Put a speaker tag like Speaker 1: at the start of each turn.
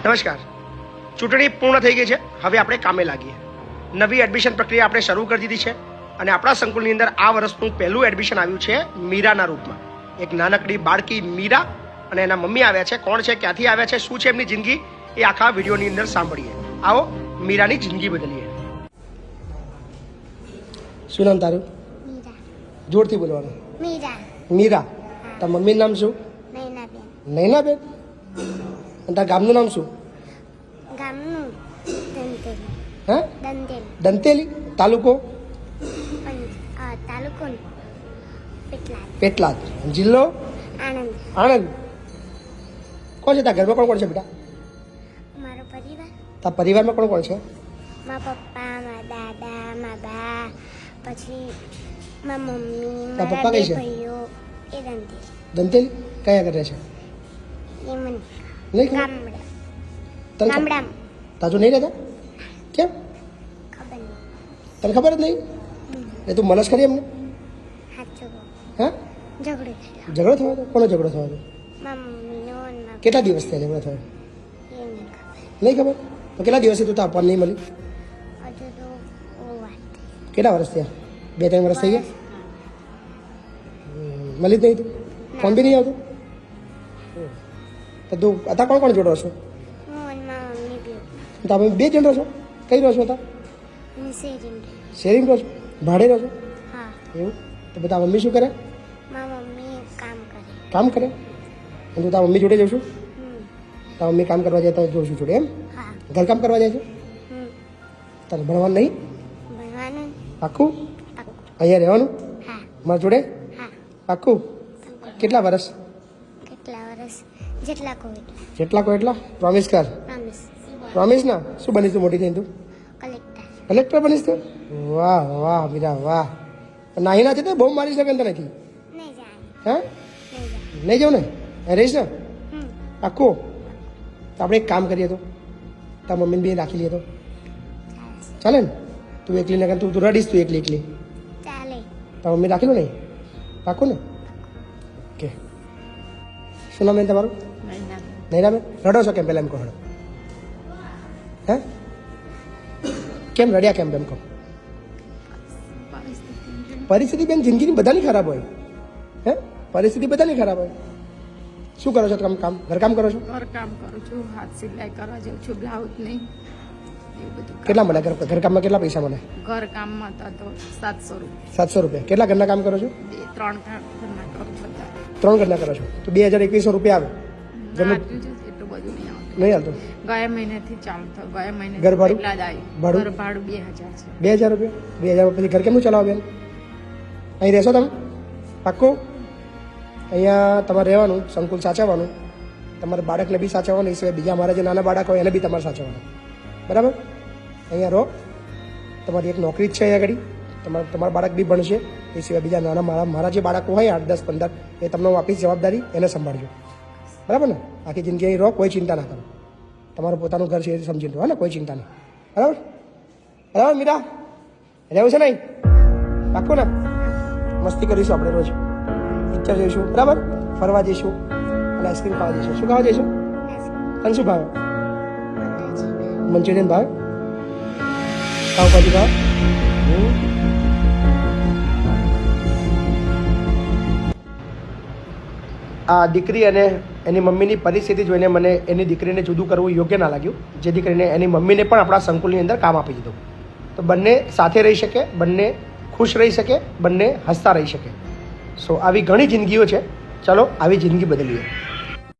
Speaker 1: નમસ્કાર. ચૂંટણી પૂર્ણ થઈ ગઈ છે. હવે આપણે કામે લાગીએ. નવી એડમિશન પ્રક્રિયા આપણે શરૂ કરી દીધી છે અને આપણા સંકુલની અંદર આ વર્ષનું પહેલું એડમિશન આવ્યું છે મીરાના રૂપમાં. એક નાનકડી બાળકી મીરા અને એના મમ્મી આવ્યા છે. કોણ છે, ક્યાંથી આવ્યા છે, શું છે એમની જિંદગી, એ આખા વિડીયોની અંદર સાંભળીએ. આવો મીરાની જિંદગી બદલીએ. શું નામ તારું?
Speaker 2: મીરા.
Speaker 1: જોરથી બોલવાનું.
Speaker 2: મીરા.
Speaker 1: મીરા. તારા મમ્મીનું નામ શું?
Speaker 2: નૈનાબેન.
Speaker 1: નૈનાબેન. અને તારા ગામનું નામ શું?
Speaker 2: ગામનું દંતેલી.
Speaker 1: હે?
Speaker 2: દંતેલી.
Speaker 1: દંતેલી. તાલુકો?
Speaker 2: તાલુકો પેટલાદ.
Speaker 1: પેટલાદ. જિલ્લો?
Speaker 2: આણંદ.
Speaker 1: આણંદ. કોણ છે તારા ઘરમાં? કોણ કોણ છે બેટા?
Speaker 2: મારો પરિવાર.
Speaker 1: તારા પરિવારમાં કોણ કોણ છે?
Speaker 2: મારા પપ્પા, મારા દાદા, મારા બા, પછી મારા મમ્મી,
Speaker 1: તારા
Speaker 2: મારા
Speaker 1: પપ્પા
Speaker 2: બે
Speaker 1: કઈ છે?
Speaker 2: ભાઈઓ. એ દંતેલી.
Speaker 1: દંતેલી કયા આગળ રહે છે?
Speaker 2: એ મને
Speaker 1: નહીં ખબર?
Speaker 2: ગામડા.
Speaker 1: તને ખબર?
Speaker 2: ગામડામાં
Speaker 1: તાજુ નહીં રહેતા? કેમ?
Speaker 2: ખબર નહીં.
Speaker 1: તને ખબર જ નહીં? એ તું મનસ કરી એમને?
Speaker 2: સાચું કહું.
Speaker 1: હા?
Speaker 2: ઝઘડો થયો.
Speaker 1: ઝઘડો થયો હતો? કોનો ઝઘડો થયો હતો?
Speaker 2: મારા મમ્મીનો અને મારા
Speaker 1: કેટલા દિવસ થયા ઝઘડો થયો?
Speaker 2: એ નહીં ખબર.
Speaker 1: નહીં ખબર? તો કેટલા દિવસથી તું તાપવાન નહીં મળી?
Speaker 2: હજુ તો બહુ વાત થઈ.
Speaker 1: કેટલા વર્ષ થયા? 2-3 વર્ષ થઈ ગયા? મળી જ નહીં તું? ફોન બી નહીં આવતો? તો તું અત્યારે કોણ કોણ જોડો છો?
Speaker 2: હું અને મારા મમ્મી બી
Speaker 1: તમે 2 જણ રહો છો? કઈ રહો છો અત્યારે?
Speaker 2: હું શેરીમાં રહે.
Speaker 1: શેરિંગ રહો છો? ભાડે રહો છો?
Speaker 2: હા.
Speaker 1: એવું? તો બધા મમ્મી શું કરે?
Speaker 2: મારા મમ્મી કામ કરે.
Speaker 1: કામ કરે? અને તું તારા મમ્મી જોડે જઉં છું?
Speaker 2: હમ.
Speaker 1: તારા મમ્મી કામ કરવા જાય તો જોઉં છું જોડે એમ?
Speaker 2: હા.
Speaker 1: ઘરકામ કરવા જાય છે?
Speaker 2: હમ.
Speaker 1: તારે ભણવાનું નહીં?
Speaker 2: ભણવાનું.
Speaker 1: પાક્કું?
Speaker 2: પાક્કું.
Speaker 1: અહીંયા રહેવાનું?
Speaker 2: હા.
Speaker 1: મારા જોડે?
Speaker 2: હા.
Speaker 1: પાક્કું? કેટલા વર્ષ?
Speaker 2: કેટલા વર્ષ? જેટલા કોઈ
Speaker 1: જેટલા કોઈ એટલા? પ્રોમિસ કર.
Speaker 2: પ્રોમિસ.
Speaker 1: પ્રોમિસ ના? શું બનીશ તું મોટી થઈને તું?
Speaker 2: કલેક્ટર.
Speaker 1: કલેક્ટર બનીશ તું? વાહ વાહ મીરા વાહ. નાહી ના છે તો બહુ મારી શકે તને નથી?
Speaker 2: નહીં જાય.
Speaker 1: હા?
Speaker 2: નહીં જાય.
Speaker 1: નહીં જાઉં ને? અહીં રહીશ ને?
Speaker 2: હમ.
Speaker 1: પાક્કું? તો આપણે એક કામ કરીએ તો તારા મમ્મીને બી રાખી લઈએ તો ચાલે ને? તું એકલી ને તું રડીશ તું એકલી?
Speaker 2: ચાલે.
Speaker 1: તારા મમ્મી રાખી લો નહીં? પાક્કું ને? ઓકે. શું નામ બેન તમારું? નૈનાબેન. રડો છો કેમ? પહેલાં એમ કહો. રડો. હે? કેમ રડ્યા કેમ? એમ કહો. પરિસ્થિતિ બેન જિંદગીની બધાની ખરાબ હોય. હે? પરિસ્થિતિ બધાની ખરાબ હોય. શું કરો છો તમે કામ? ઘરકામ કરો છો?
Speaker 3: ઘરકામ કરું છું, હાથ સિલાઈ કરવા જાઉં છું, બ્લાઉઝ નહીં એવું બધું.
Speaker 1: કેટલા મળે ઘરકામમાં? કેટલા પૈસા મળે?
Speaker 3: ઘરકામમાં તો 700 રૂપિયા.
Speaker 1: 700 રૂપિયા. કેટલા ઘરના કામ કરો છો?
Speaker 3: 2-3 ઘરના કરું છું અત્યારે.
Speaker 1: 3 ઘરના કરો છો તો 2000-2100 રૂપિયા આવે?
Speaker 3: ના, એટલું બધું નહીં આવતું.
Speaker 1: નહીં હાલતું?
Speaker 3: ગયા મહિનેથી ચાલુ થયું. ગયા મહિને
Speaker 1: ઘર ભાડું?
Speaker 3: એટલા જ આવ્યું.
Speaker 1: ભાડું?
Speaker 3: ઘર ભાડું 2000 છે.
Speaker 1: 2000 રૂપિયા? 2000 પછી ઘર કેમનું ચલાવો બેન? અહીં રહેશો તમે? પાક્કું? અહીંયા તમારે રહેવાનું, સંકુલ સાચવવાનું, તમારા બાળકને બી સાચવવાનું, એ સિવાય બીજા અમારા જે નાના બાળક હોય એને બી તમારે સાચવવાનું. બરાબર? અહીંયા રહો. તમારી એક નોકરી જ છે અહીંયા આગળ. તમારા બાળક બી ભણશે. એ સિવાય બીજા નાના મારા જે બાળકો હોય 8, 10, 15 એ તમને હું આપીશ જવાબદારી, એને સંભાળજો. બરાબર ને? આખી જિંદગી અહીં રહો, કોઈ ચિંતા ના કરો. તમારું પોતાનું ઘર છે એ સમજી લો. હા ને? કોઈ ચિંતા નહીં. બરાબર? બરાબર મીરા? રહેવું છે નહીં? પાક્કું ને? મસ્તી કરીશું આપણે રોજ. પિક્ચર જોઈશું. બરાબર? ફરવા જઈશું અને આઈસ્ક્રીમ ખાવા જઈશું. શું ખાવા જઈશું? તને શું ભાવે? મંચુરિયન ભાવે? પાવભાજી ભાવે? આ દીકરી અને એની મમ્મીની પરિસ્થિતિ જોઈને મને એની દીકરીને જુદું કરવું યોગ્ય ના લાગ્યું, જેથી કરીને એની મમ્મીને પણ આપણા સંકુલની અંદર કામ આપી દીધું. તો બંને સાથે રહી શકે, બંને ખુશ રહી શકે, બંને હસતા રહી શકે. સો આવી ઘણી જિંદગીઓ છે. ચલો આવી જિંદગી બદલીએ.